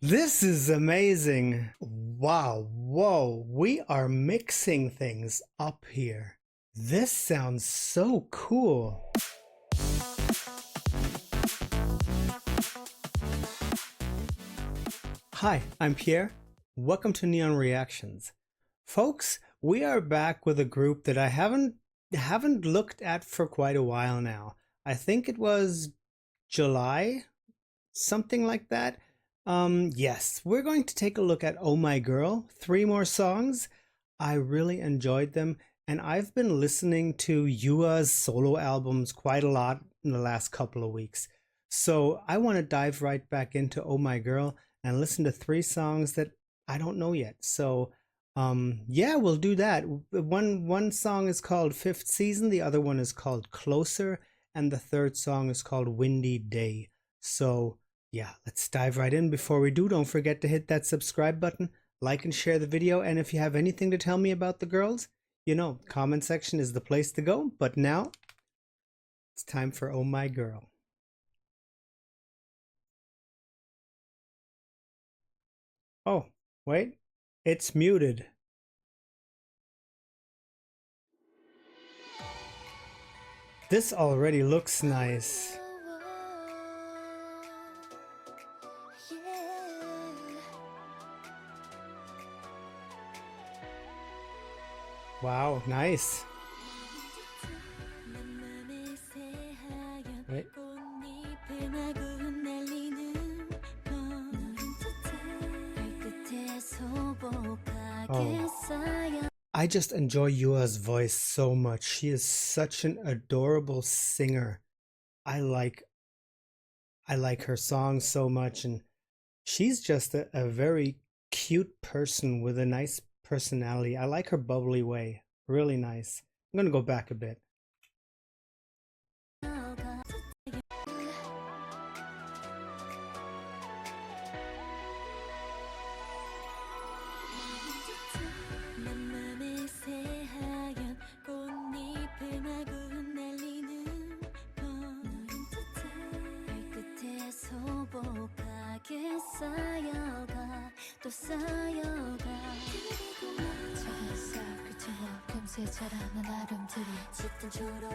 This is amazing. Wow, whoa, we are mixing things up here. This sounds so cool. Hi, I'm Pierre. Welcome to Neon Reactions. Folks, we are back with a group that I haven't looked at for quite a while now. I think it was July, something like that. Yes, we're going to take a look at Omaigirl, 3 more songs. I really enjoyed them, and I've been listening to Yua's solo albums quite a lot in the last couple of weeks. So I want to dive right back into Omaigirl and listen to 3 songs that I don't know yet. So yeah, we'll do that. One song is called Fifth Season, the other one is called Closer, and the third song is called Windy Day. So yeah, let's dive right in. Before we do, don't forget to hit that subscribe button, like and share the video, and if you have anything to tell me about the girls, you know, comment section is the place to go. But now, it's time for Omaigirl. Oh, wait, it's muted. This already looks nice. Wow, nice. Wait. Oh. I just enjoy Yua's voice so much. She is such an adorable singer. I like her songs so much, and she's just a very cute person with a nice personality. I like her bubbly way. Really nice. I'm gonna go back a bit.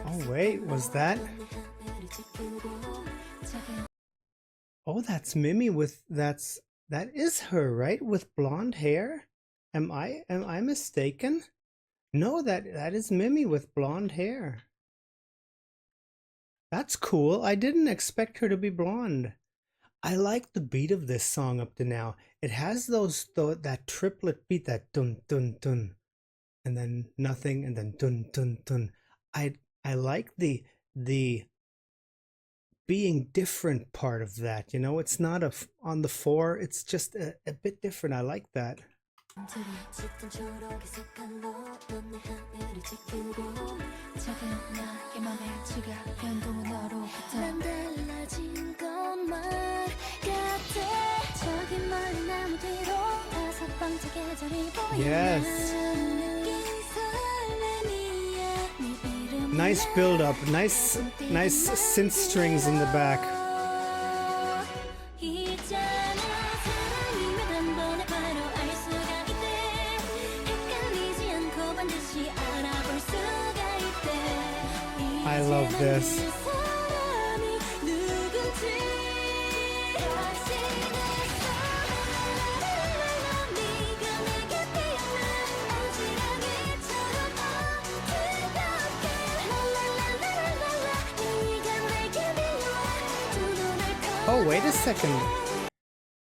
Oh wait, was that? Oh, that's Mimi with that is her, right? With blonde hair? Am I mistaken? No, that is Mimi with blonde hair. That's cool. I didn't expect her to be blonde. I like the beat of this song up to now. It has that triplet beat, that dun dun dun, and then nothing, and then dun dun dun. I like the being different part of that. You know, it's not on the 4. It's just a bit different. I like that. Yes. Nice build up. Nice synth strings in the back. I love this. Oh, wait a second.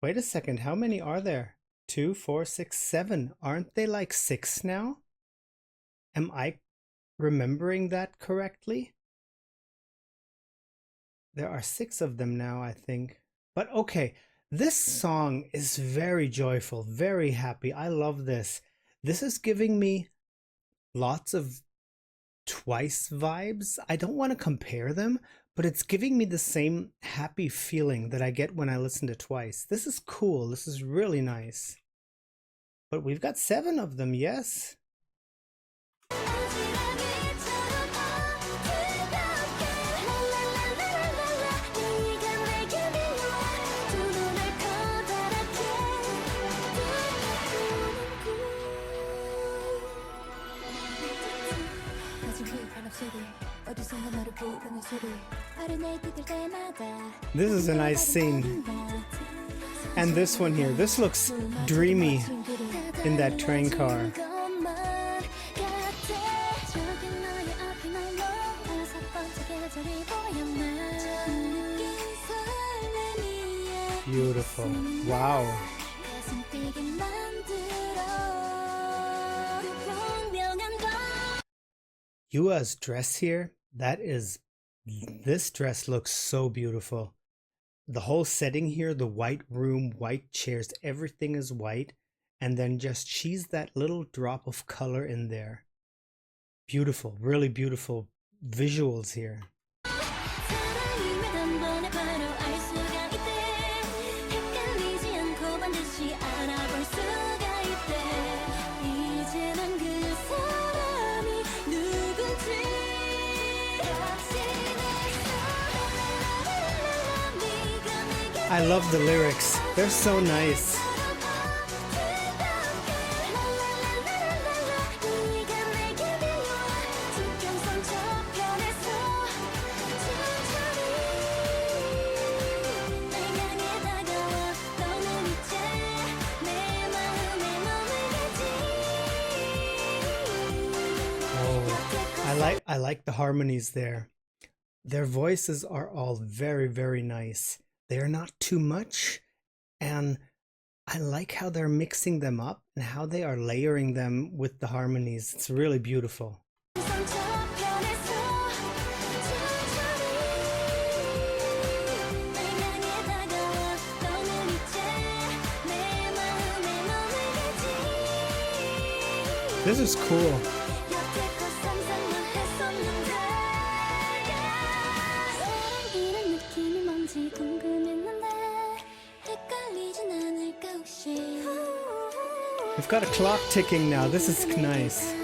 Wait a second. How many are there? 2, 4, 6, 7. Aren't they like 6 now? Am I remembering that correctly? There are 6 of them now, I think. But okay, this song is very joyful, very happy. I love this. This is giving me lots of Twice vibes. I don't want to compare them, but it's giving me the same happy feeling that I get when I listen to Twice. This is cool. This is really nice. But we've got 7 of them, yes. This is a nice scene. And this one here, this looks dreamy in that train car. Beautiful. Wow. Yua's dress here, this dress looks so beautiful. The whole setting here, the white room, white chairs, everything is white. And then just she's that little drop of color in there. Beautiful, really beautiful visuals here. I love the lyrics. They're so nice. Oh, I like the harmonies there. Their voices are all very, very nice. They are not too much, and I like how they're mixing them up and how they are layering them with the harmonies. It's really beautiful. This is cool. We've got a clock ticking now. This is nice.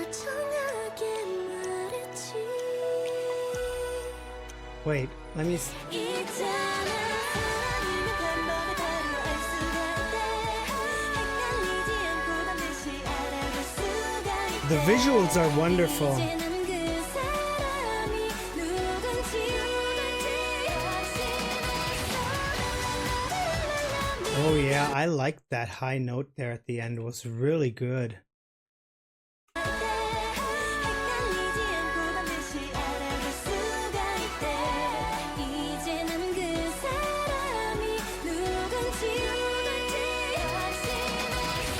Wait, let me see. The visuals are wonderful. Oh yeah, I liked that high note there at the end. It was really good.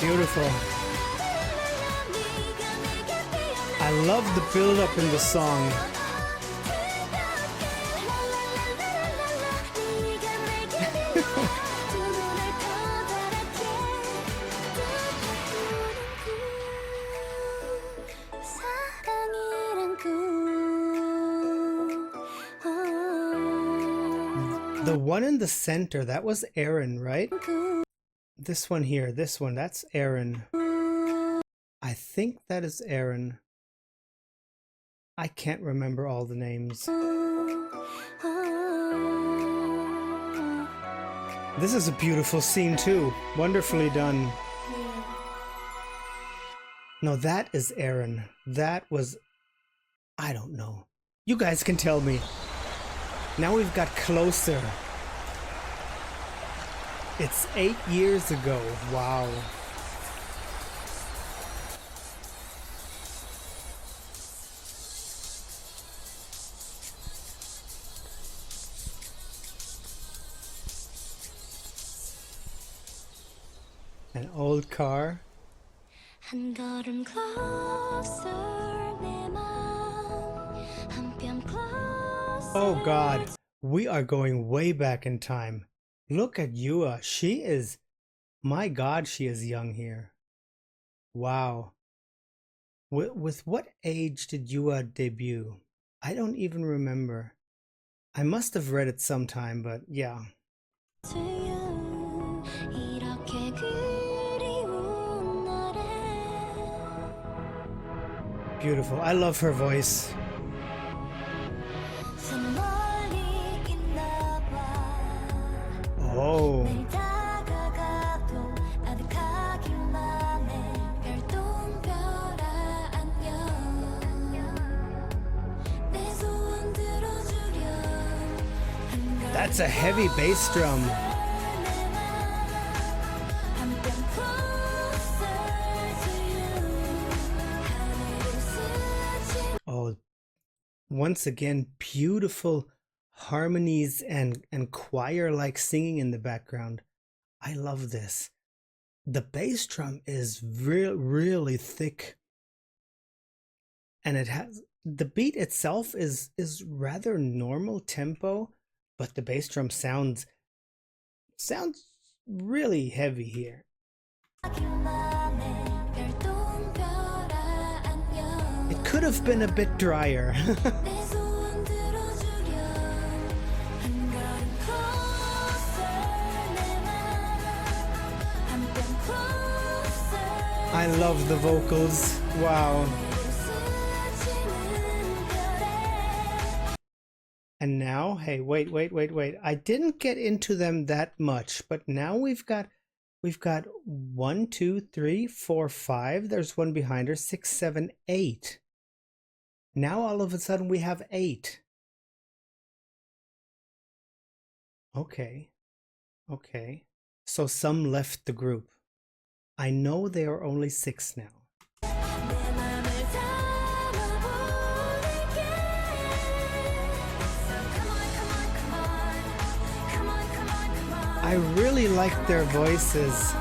Beautiful. I love the build-up in the song. The one in the center, that was Aaron, right? This one here, that's Aaron. I think that is Aaron. I can't remember all the names. This is a beautiful scene too. Wonderfully done. No, that is Aaron. That was... I don't know. You guys can tell me. Now we've got Closer. It's 8 years ago. Wow. An old car. 한 걸음 closer, 내 맘, 한 뼘 closer. Oh God, we are going way back in time. Look at Yua. She is, my God, she is young here. Wow. With what age did Yua debut? I don't even remember. I must have read it sometime, but yeah. Beautiful. I love her voice. Oh. That's a heavy bass drum. Oh, once again, beautiful harmonies and choir-like singing in the background. I love this. The bass drum is really thick, and it has the beat itself is rather normal tempo, but the bass drum sounds really heavy here. It could have been a bit drier. I love the vocals. Wow. And now, hey, wait. I didn't get into them that much, but now we've got 1, 2, 3, 4, 5. There's one behind her. 6, 7, 8. Now all of a sudden we have 8. Okay. So some left the group. I know they are only 6 now. I really like their voices.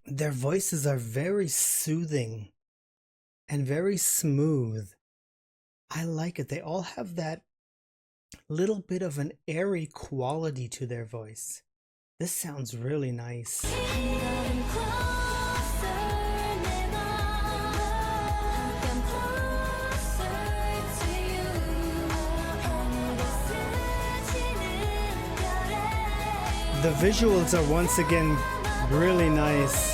Their voices are very soothing and very smooth. I like it. They all have that little bit of an airy quality to their voice. This sounds really nice. The visuals are once again really nice.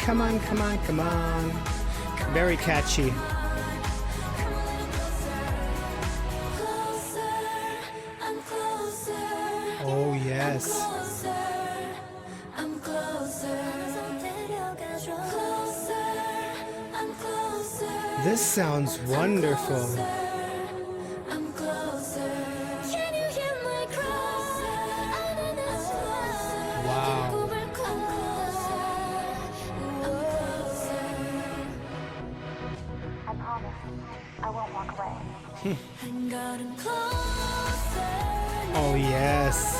Come on. Very catchy. Oh, yes. This sounds wonderful. Wow. I promise I won't walk away. Oh, yes.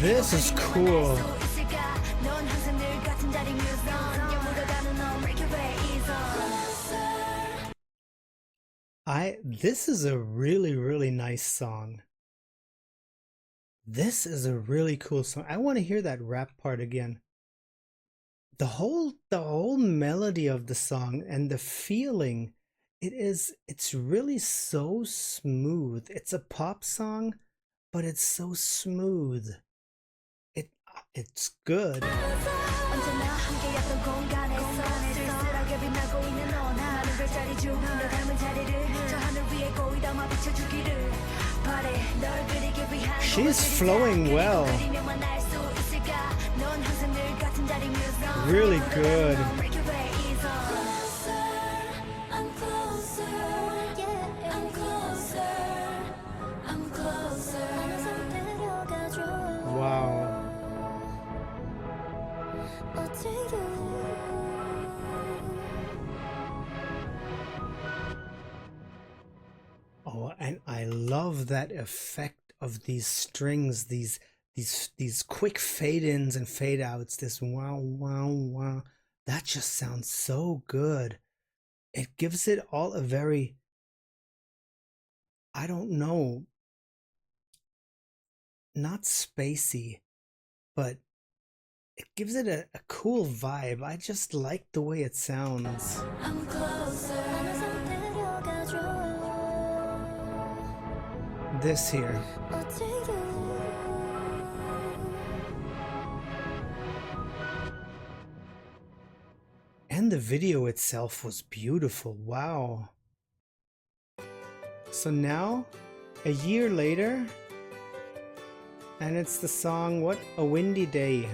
This is cool. This is a really nice song. This is a really cool song. I want to hear that rap part again. The whole melody of the song and the feeling, it's really so smooth. It's a pop song, but it's so smooth. It's good. She's flowing well. Really good. Wow. Oh, and I love that effect of these strings, these these quick fade-ins and fade-outs, this wow wow wow. That just sounds so good. It gives it all a very, I don't know, not spacey, but it gives it a cool vibe. I just like the way it sounds. This here. And the video itself was beautiful. Wow. So now, a year later, and it's the song, what? A Windy Day.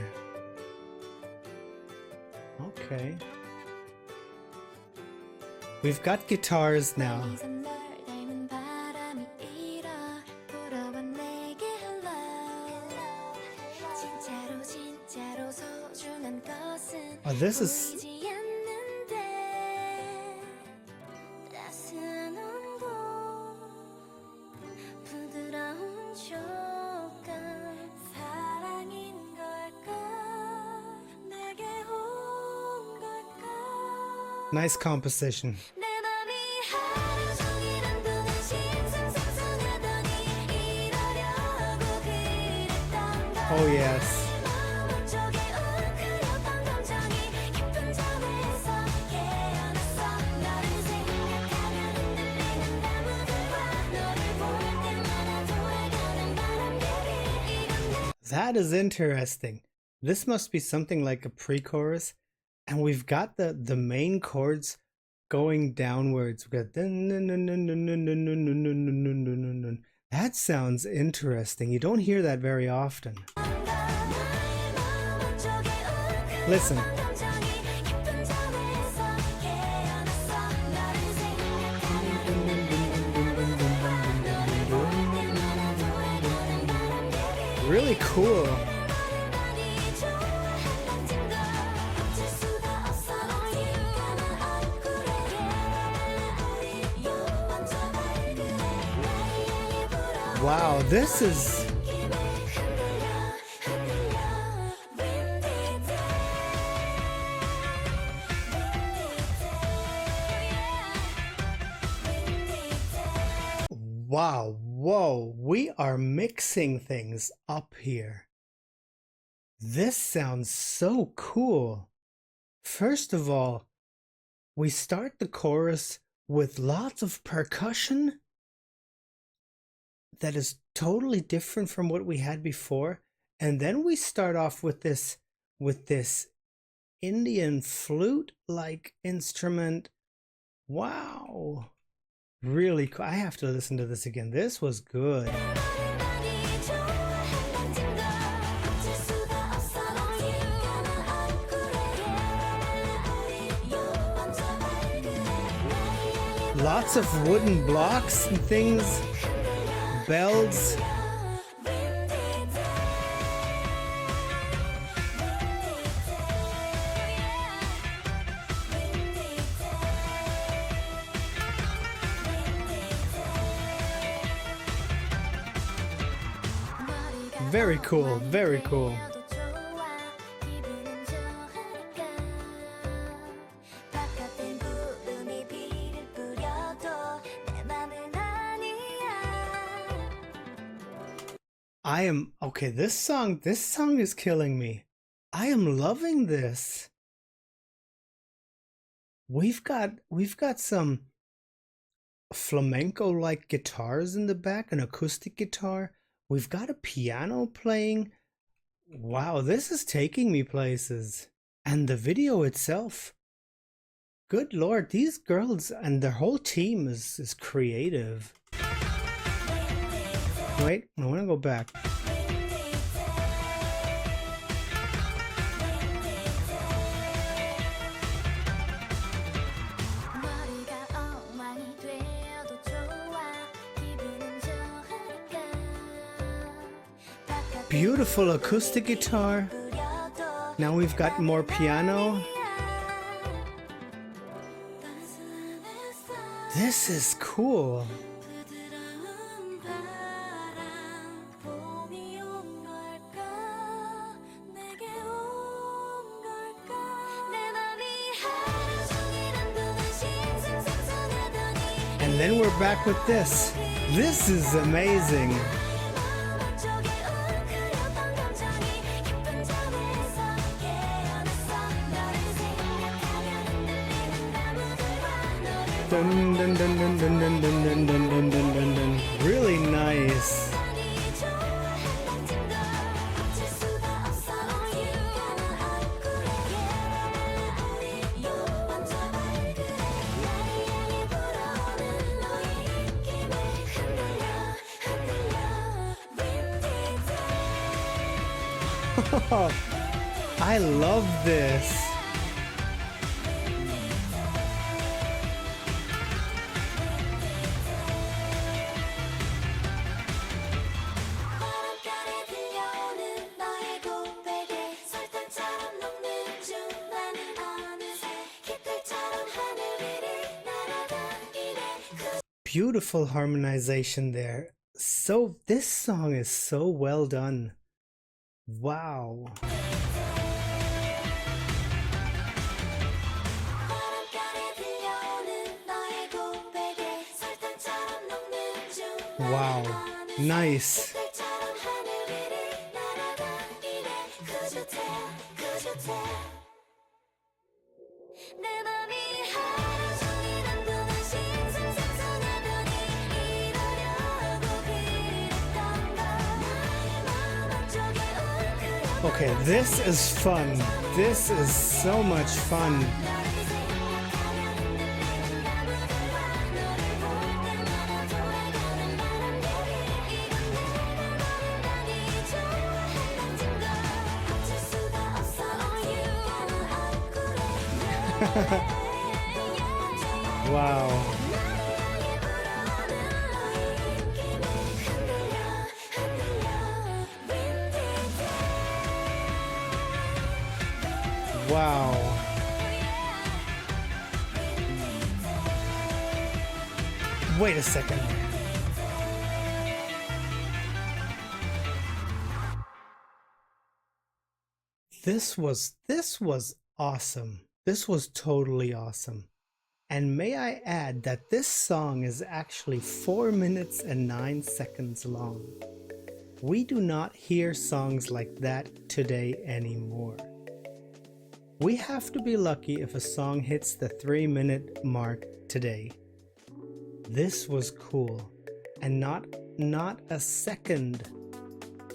Okay. We've got guitars now. Oh, this is... nice composition. Oh yes. That is interesting. This must be something like a pre-chorus. And we've got the main chords going downwards. We've got that sounds interesting. You don't hear that very often. Listen. Really cool. Wow, this is... Wow, whoa, we are mixing things up here. This sounds so cool. First of all, we start the chorus with lots of percussion that is totally different from what we had before. And then we start off with this Indian flute-like instrument. Wow. Really cool. I have to listen to this again. This was good. Lots of wooden blocks and things. Bells. Very cool, very cool. I am okay. This song is killing me. I am loving this. We've got some flamenco-like guitars in the back, an acoustic guitar. We've got a piano playing. Wow, this is taking me places. And the video itself. Good Lord, these girls and their whole team is creative. Wait, I want to go back. Beautiful acoustic guitar. Now we've got more piano. This is cool. And then we're back with this. This is amazing. Dun, dun, dun, dun, dun, dun, dun, dun, dun, dun, dun, dun, dun. Really nice. I love this. Beautiful harmonization there. So this song is so well done. Wow. Wow. Nice. Okay, this is fun. This is so much fun. Wow. Wow. Wait a second. This was awesome. This was totally awesome. And may I add that this song is actually 4 minutes and 9 seconds long. We do not hear songs like that today anymore. We have to be lucky if a song hits the 3-minute mark today. This was cool, and not a second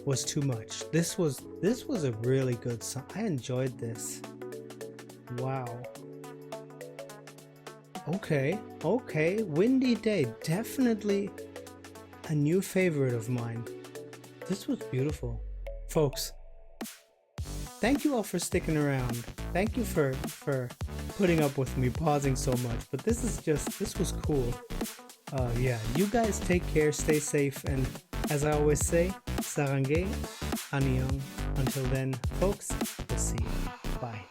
was too much. This was a really good song. I enjoyed this. Wow. Okay, Windy Day, definitely a new favorite of mine. This was beautiful. Folks, thank you all for sticking around. Thank you for putting up with me pausing so much, but this was cool. Yeah, you guys take care, stay safe, and as I always say, saranghae, annyeong. Until then, folks, we'll see you. Bye.